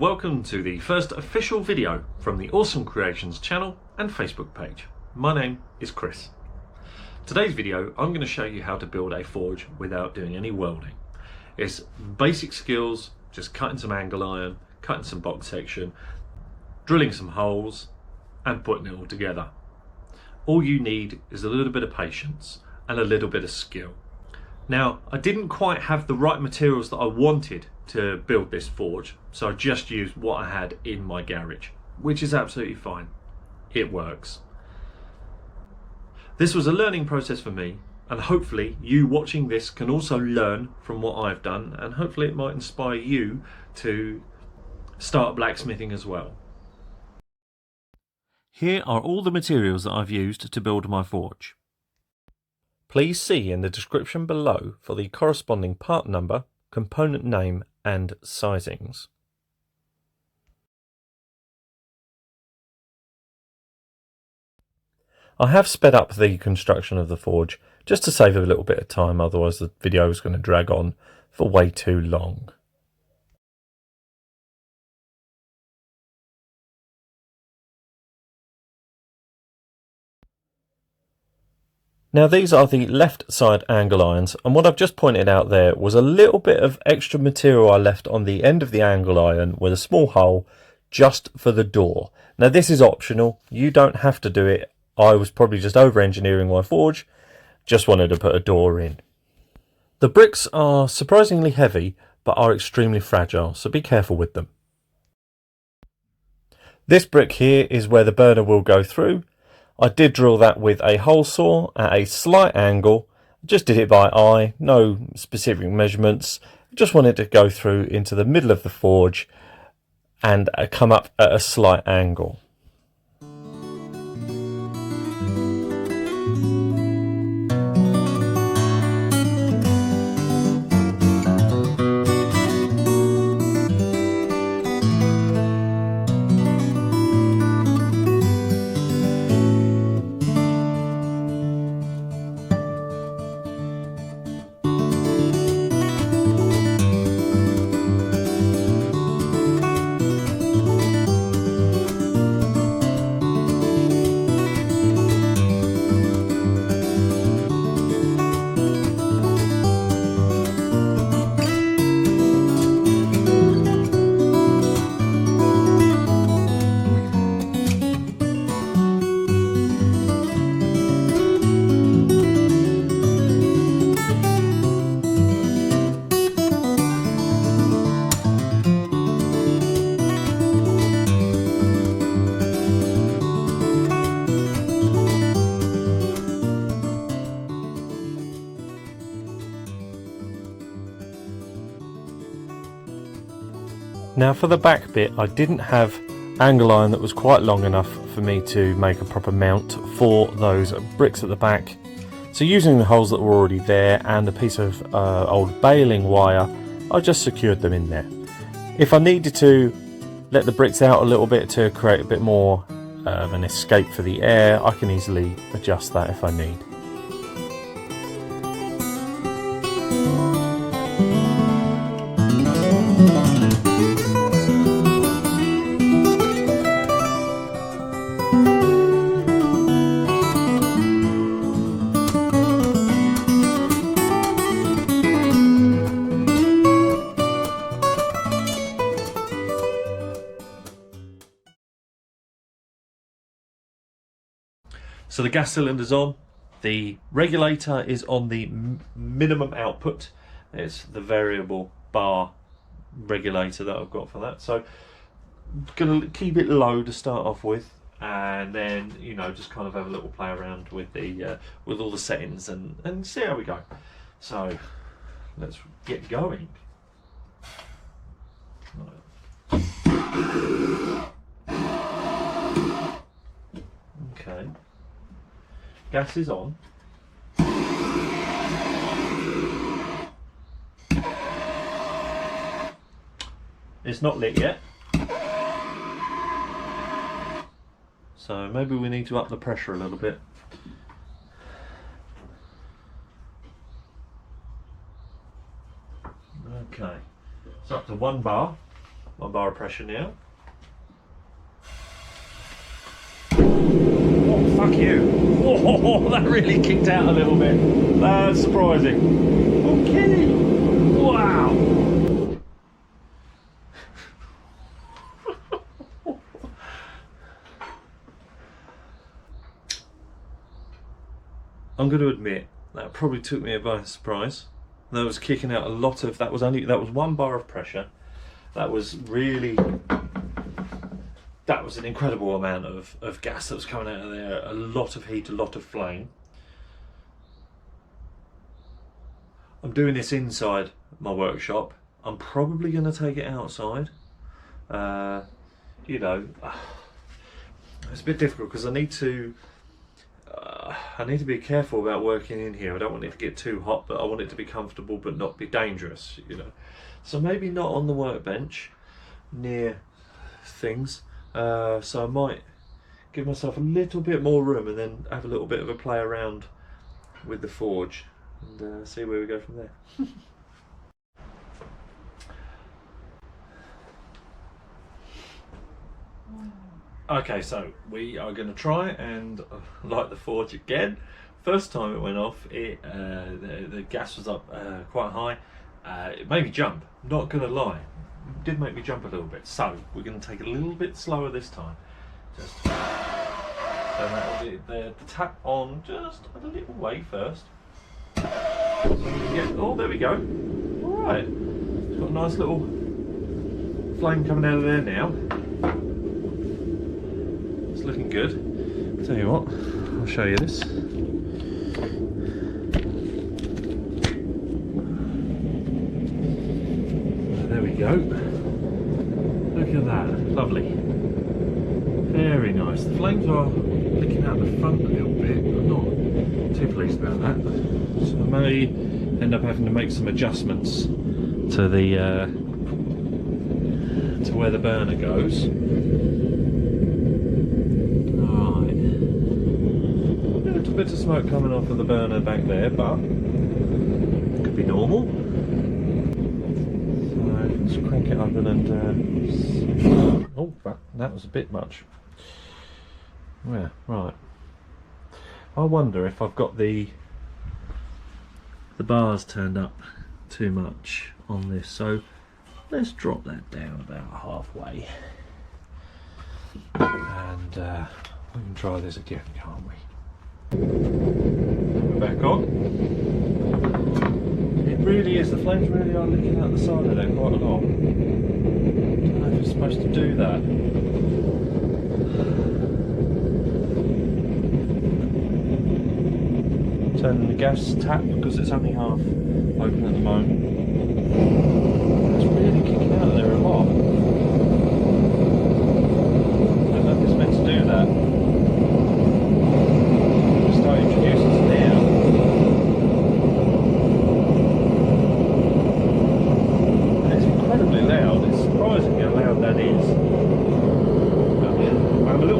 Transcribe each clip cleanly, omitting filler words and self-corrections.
welcome to the first official video from the Awesome Creations channel and Facebook page. My name is Chris. Today's video I'm going to show you how to build a forge without doing any welding. It's basic skills, just cutting some angle iron, cutting some box section, drilling some holes and putting it all together. All you need is a little bit of patience and a little bit of skill. Now, I didn't quite have the right materials that I wanted to build this forge, so I just used what I had in my garage, which is absolutely fine. It works. This was a learning process for me, and hopefully you watching this can also learn from what I've done, and hopefully it might inspire you to start blacksmithing as well. Here are all the materials that I've used to build my forge. Please see in the description below for the corresponding part number, component name and sizings. I have sped up the construction of the forge just to save a little bit of time, otherwise the video is going to drag on for way too long. Now these are the left side angle irons, and what I've just pointed out there was a little bit of extra material I left on the end of the angle iron with a small hole just for the door. Now this is optional, you don't have to do it. I was probably just over engineering my forge, just wanted to put a door in. The bricks are surprisingly heavy but are extremely fragile, so be careful with them. This brick here is where the burner will go through. I did drill that with a hole saw at a slight angle, just did it by eye, no specific measurements, just wanted to go through into the middle of the forge and come up at a slight angle. Now for the back bit, I didn't have angle iron that was quite long enough for me to make a proper mount for those bricks at the back. So using the holes that were already there and a piece of old baling wire, I just secured them in there. If I needed to let the bricks out a little bit to create a bit more of an escape for the air, I can easily adjust that if I need. So the gas cylinder's on, the regulator is on the minimum output. It's the variable bar regulator that I've got for that. So I'm going to keep it low to start off with, and then, you know, just kind of have a little play around with the with all the settings and see how we go. So let's get going. Okay. Gas is on. It's not lit yet. So maybe we need to up the pressure a little bit. Okay, so up to 1 bar. 1 bar of pressure now. Oh, fuck you. Oh, that really kicked out a little bit. That's surprising. Okay. Wow. I'm going to admit that probably took me by surprise. That was kicking out a lot of, that was 1 bar of pressure. That was really, that was an incredible amount of gas that was coming out of there. A lot of heat, a lot of flame. I'm doing this inside my workshop. I'm probably going to take it outside. You know, it's a bit difficult because I need to be careful about working in here. I don't want it to get too hot, but I want it to be comfortable but not be dangerous, you know. So maybe not on the workbench near things. So I might give myself a little bit more room and then have a little bit of a play around with the forge and see where we go from there. Okay, so we are going to try and light the forge again. First time it went off, the gas was up quite high. It made me jump, not going to lie. It did make me jump a little bit. So we're going to take it a little bit slower this time. Just so that'll be the tap on just a little way first. Oh, there we go. All right, it's got a nice little flame coming out of there now. It's looking good. I'll tell you what, I'll show you this. There we go. Look at that, lovely. Very nice. The flames are licking out the front a little bit. I'm not too pleased about that. So I may end up having to make some adjustments to the to where the burner goes. A bit of smoke coming off of the burner back there, but it could be normal. So let's crank it open and oh, that was a bit much. Yeah, right. I wonder if I've got the bars turned up too much on this, so let's drop that down about halfway and we can try this again, can't we? We're back on. It really is, the flames really are licking out the side of there quite a lot. I don't know if it's supposed to do that. Turning the gas tap because it's only half open at the moment. It's really kicking out there a lot. I don't know if it's meant to do that.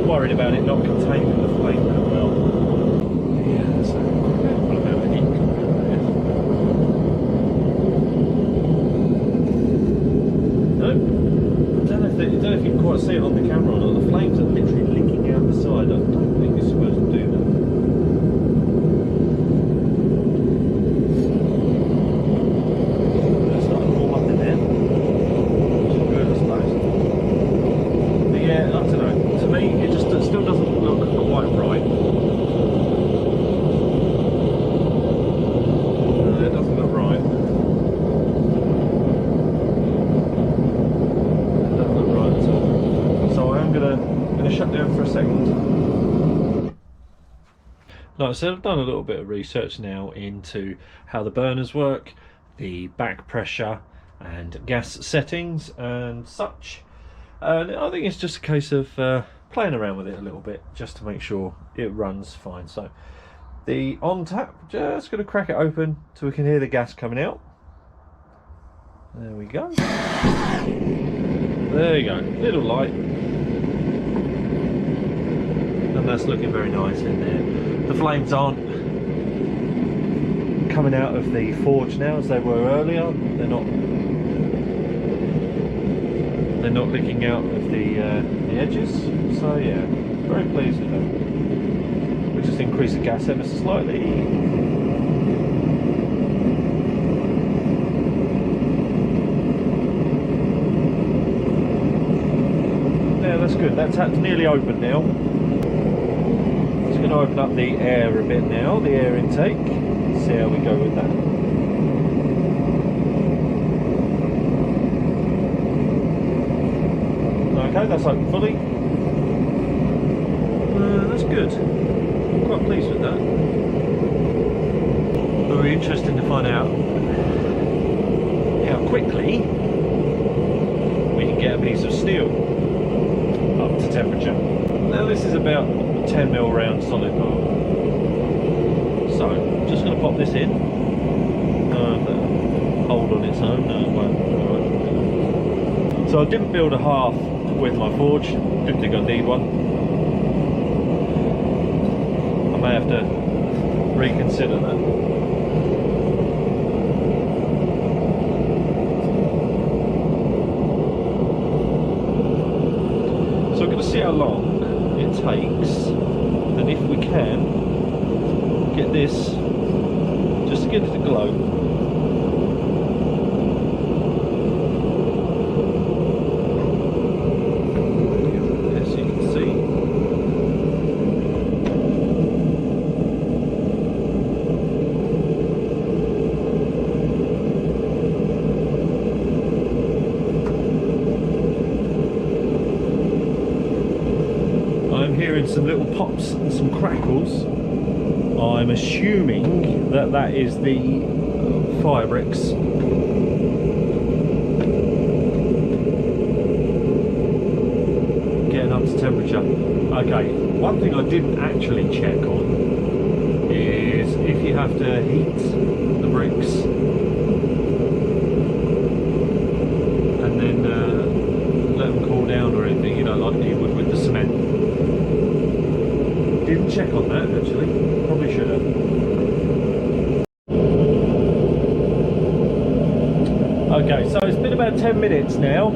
Worried about it not containing the flame that well. Yeah, there's a incredible amount of heat coming out there. Nope. I don't know if you can quite see it on the camera or not. The flames are literally licking out the side. I don't think it's supposed to do that. It's starting to warm up in there. Which is good, I suppose. But yeah, I don't know. To me, it still doesn't look quite right. It doesn't look right. It doesn't look right at all. So I am gonna shut down for a second. Like I said, I've done a little bit of research now into how the burners work, the back pressure and gas settings and such. And I think it's just a case of playing around with it a little bit just to make sure it runs fine. So the on tap, just going to crack it open so we can hear the gas coming out. There we go. There you go, little light. And that's looking very nice in there. The flames aren't coming out of the forge now as they were earlier. They're not they're not leaking out of the edges. So yeah, very pleased with that. We'll just increase the gas ever so slightly. Yeah, that's good. That's nearly open now. Just going to open up the air a bit now, the air intake. See how we go with that. Okay, that's open fully. That's good. I'm quite pleased with that. Very interesting to find out how quickly we can get a piece of steel up to temperature. Now this is about 10mm round solid bar. So I'm just going to pop this in. Hold on its own. No, it won't. So I didn't build a half with my forge. Didn't think I need one. I may have to reconsider that. So I'm going to see how long it takes, and if we can get this, just to get it to glow. Some little pops and some crackles. I'm assuming that that is the fire bricks. Getting up to temperature. Okay, one thing I didn't actually check on is if you have to heat the bricks and then let them cool down or anything, you know, like you would with the cement. Didn't check on that actually, probably should have. Okay, so it's been about 10 minutes now.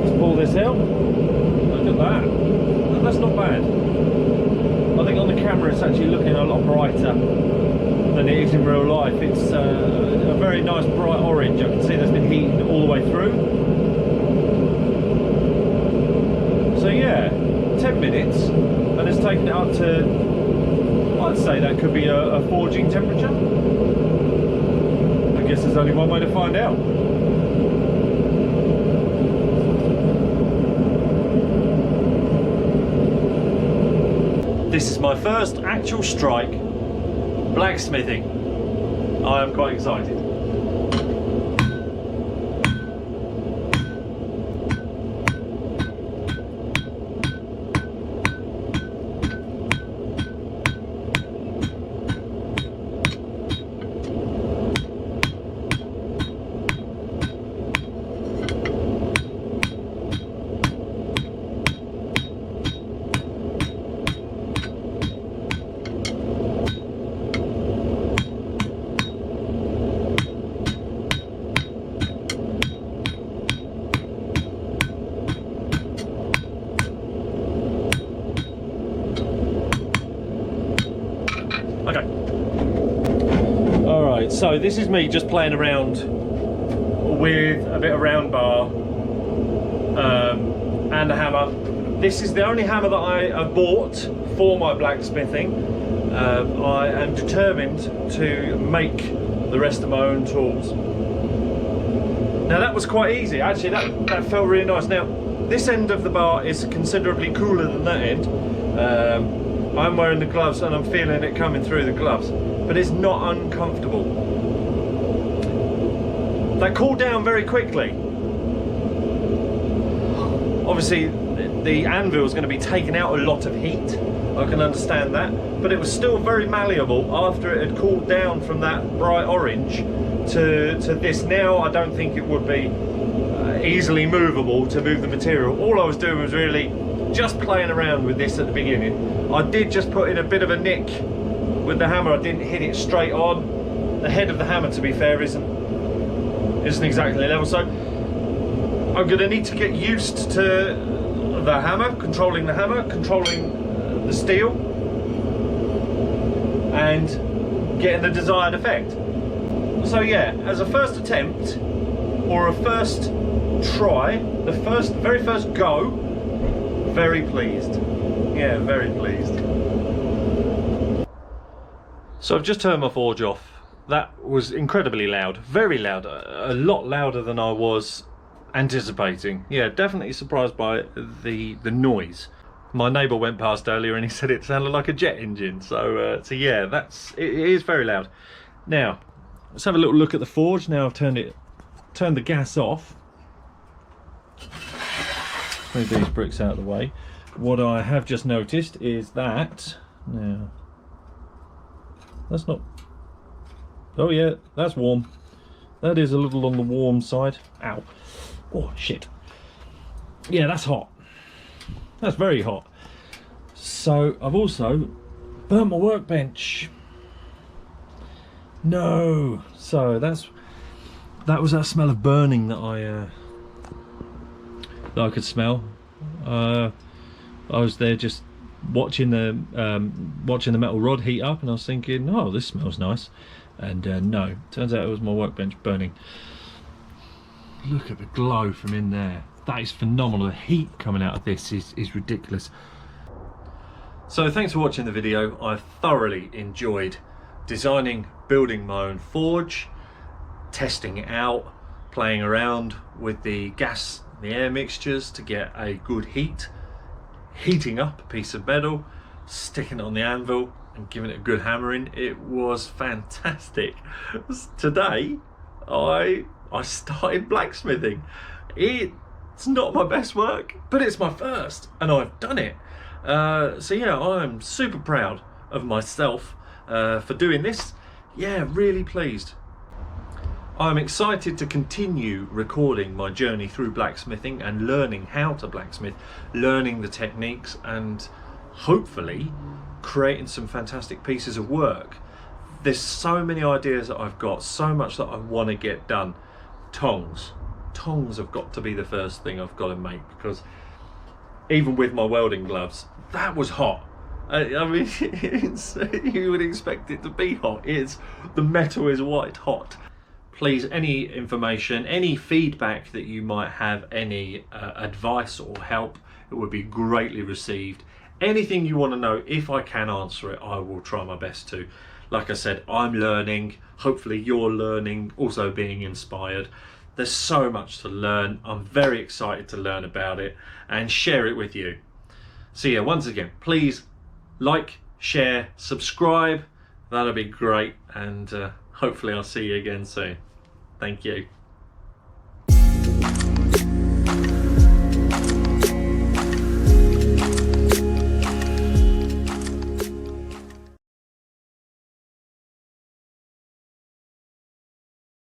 Let's pull this out. Look at that. That's not bad. I think on the camera it's actually looking a lot brighter than it is in real life. It's a very nice bright orange. I can see there's been heat all the way through. So yeah, 10 minutes, and it's taken it up to, I'd say that could be a forging temperature. I guess there's only one way to find out. This is my first actual strike blacksmithing. I am quite excited. Okay. Alright, so this is me just playing around with a bit of round bar and a hammer. This is the only hammer that I have bought for my blacksmithing. I am determined to make the rest of my own tools. Now that was quite easy, actually that felt really nice. Now this end of the bar is considerably cooler than that end. I'm wearing the gloves and I'm feeling it coming through the gloves, but it's not uncomfortable. They cool down very quickly. Obviously the anvil is going to be taking out a lot of heat, I can understand that, but it was still very malleable after it had cooled down from that bright orange to this. Now I don't think it would be easily movable to move the material. All I was doing was really just playing around with this at the beginning. I did just put in a bit of a nick with the hammer. I didn't hit it straight on. The head of the hammer, to be fair, isn't exactly level. So I'm going to need to get used to the hammer, controlling the steel, and getting the desired effect. So yeah, as a first attempt, or a first try, the very first go, very pleased. Yeah, very pleased. So I've just turned my forge off. That was incredibly loud, very loud, a lot louder than I was anticipating. Yeah, definitely surprised by the noise. My neighbour went past earlier and he said it sounded like a jet engine. So yeah, it is very loud. Now let's have a little look at the forge. Now I've turned the gas off. Move these bricks out of the way. What I have just noticed is that now that's not. Oh yeah, that's warm. That is a little on the warm side. Ow. Oh shit. Yeah, that's hot. That's very hot. So I've also burnt my workbench. No. So that was that smell of burning that I could smell. I was there just watching the metal rod heat up, and I was thinking, oh, this smells nice. And no, turns out it was my workbench burning. Look at the glow from in there. That is phenomenal. The heat coming out of this is ridiculous. So thanks for watching the video. I thoroughly enjoyed designing, building my own forge, testing it out, playing around with the gas and the air mixtures to get a good heat, heating up a piece of metal, sticking it on the anvil and giving it a good hammering. It was fantastic. Today I started blacksmithing. It's not my best work, but it's my first and I've done it. So yeah, I'm super proud of myself for doing this. Yeah, really pleased. I'm excited to continue recording my journey through blacksmithing and learning how to blacksmith, learning the techniques, and hopefully creating some fantastic pieces of work. There's so many ideas that I've got, so much that I want to get done. Tongs have got to be the first thing I've got to make, because even with my welding gloves, that was hot. I mean, you would expect it to be hot. The metal is white hot. Please, any information, any feedback that you might have, any advice or help, it would be greatly received. Anything you want to know, if I can answer it, I will try my best to. Like I said, I'm learning. Hopefully you're learning, also being inspired. There's so much to learn. I'm very excited to learn about it and share it with you. So yeah, once again, please like, share, subscribe. That'll be great, and hopefully I'll see you again soon. Thank you.